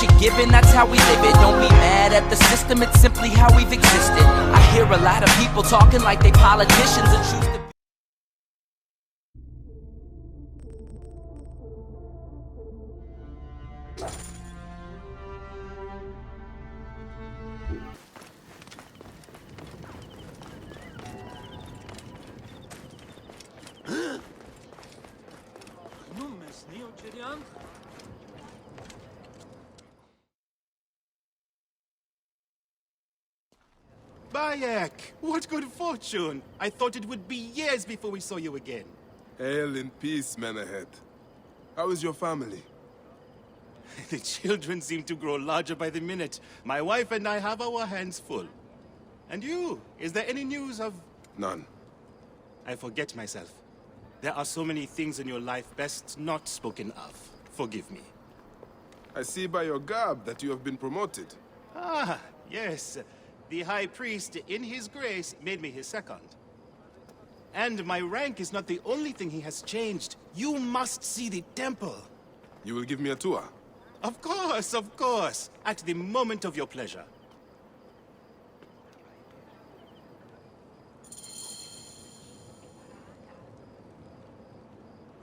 what you're given, that's how we live it. Don't be mad at the system, it's simply how we've existed. I hear a lot of people talking like they politicians and choose to Bayek, what good fortune! I thought it would be years before we saw you again. Hail in peace, Menahet. How is your family? The children seem to grow larger by the minute. My wife and I have our hands full. And you, is there any news of... None. I forget myself. There are so many things in your life best not spoken of. Forgive me. I see by your garb that you have been promoted. Ah, yes. The High Priest, in his grace, made me his second. And my rank is not the only thing he has changed. You must see the temple. You will give me a tour? Of course. At the moment of your pleasure.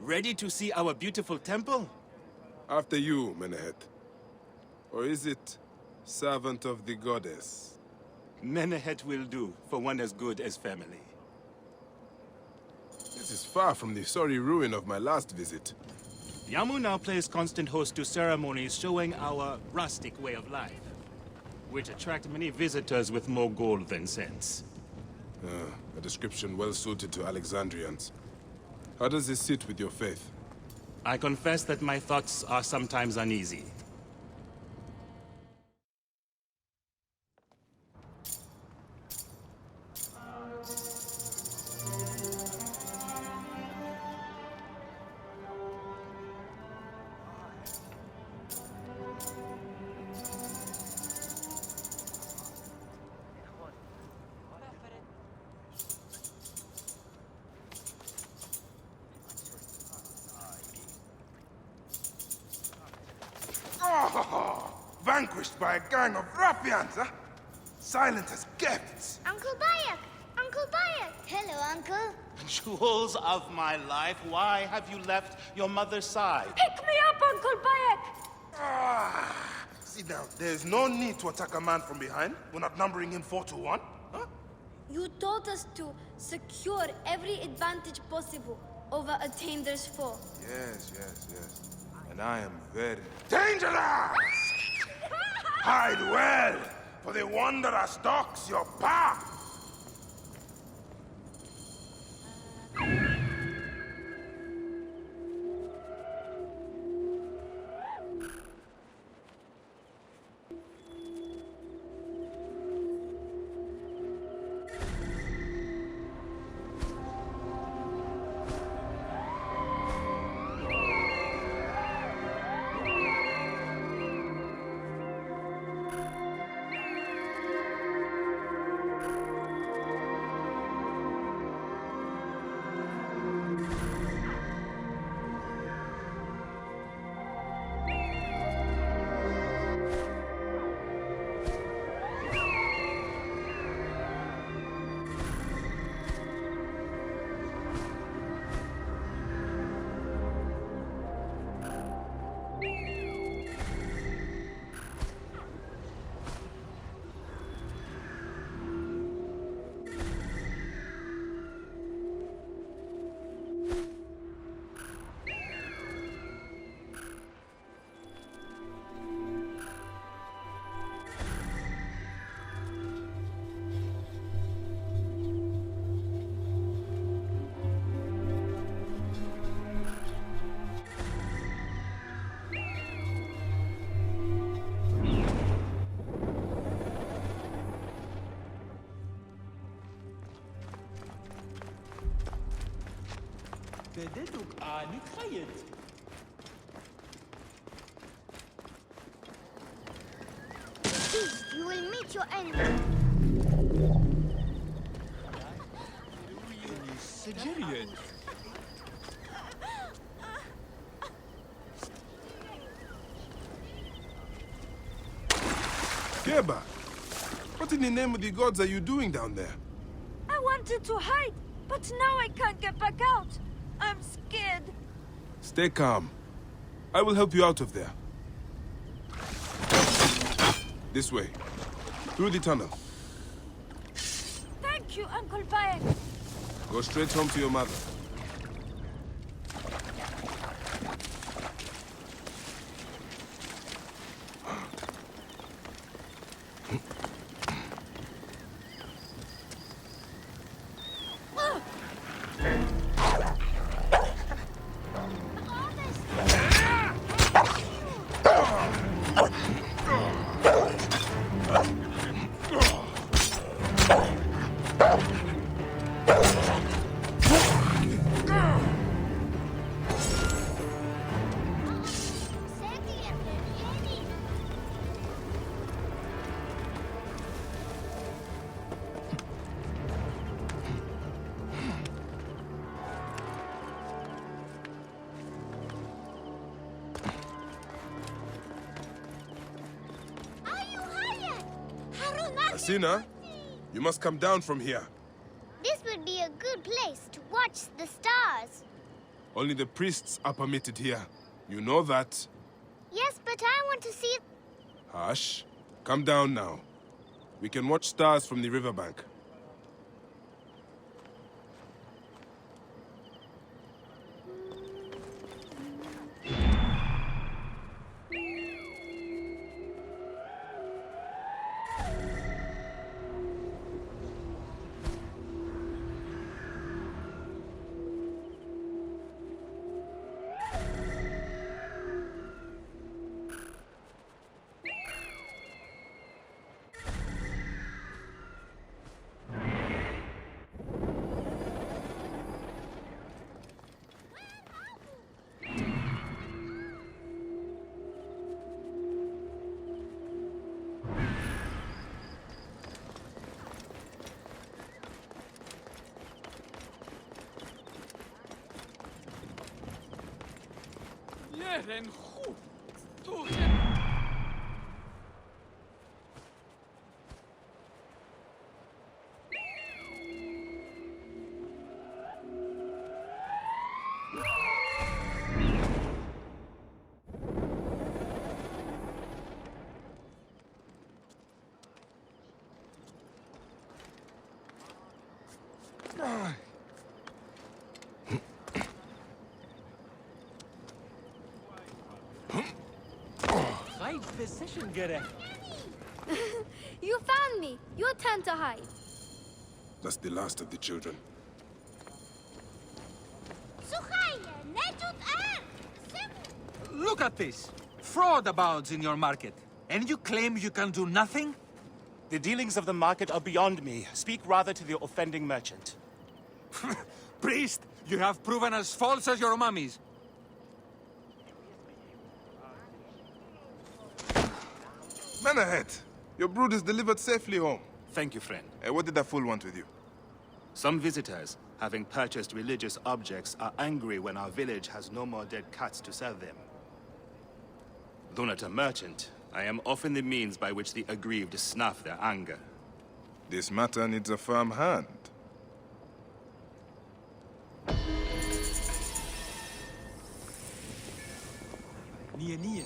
Ready to see our beautiful temple? After you, Menahet. Or is it servant of the goddess? Menahet will do, for one as good as family. This is far from the sorry ruin of my last visit. Yamu now plays constant host to ceremonies showing our rustic way of life, which attract many visitors with more gold than sense. A description well suited to Alexandrians. How does this sit with your faith? I confess that my thoughts are sometimes uneasy. Vanquished by a gang of ruffians, huh? Silent as gifts. Uncle Bayek! Uncle Bayek! Hello, Uncle. Jewels of my life, why have you left your mother's side? Pick me up, Uncle Bayek! Sit down. There's no need to attack a man from behind. We're not numbering him 4 to 1. Huh? You taught us to secure every advantage possible over Attainer's foe. Yes. And I am very dangerous! Hide well, for the wanderer stalks your path! بدتك آني خيط. You will meet your end. سجريت. Geba, what in the name of the gods are you doing down there? I wanted to hide, but now I can't get back out. I'm scared. Stay calm. I will help you out of there. This way. Through the tunnel. Thank you, Uncle Bayek. Go straight home to your mother. Asina, you must come down from here. This would be a good place to watch the stars. Only the priests are permitted here. You know that. Yes, but I want to see... Hush. Come down now. We can watch stars from the riverbank. Leren goed. Doe Right position, gerecht. You found me. Your turn to hide. That's the last of the children. Look at this. Fraud abounds in your market. And you claim you can do nothing? The dealings of the market are beyond me. Speak rather to the offending merchant. Priest, you have proven as false as your mummies. Man ahead. Your brood is delivered safely home. Thank you, friend. What did that fool want with you? Some visitors, having purchased religious objects, are angry when our village has no more dead cats to sell them. Though not a merchant, I am often the means by which the aggrieved snuff their anger. This matter needs a firm hand. Nia.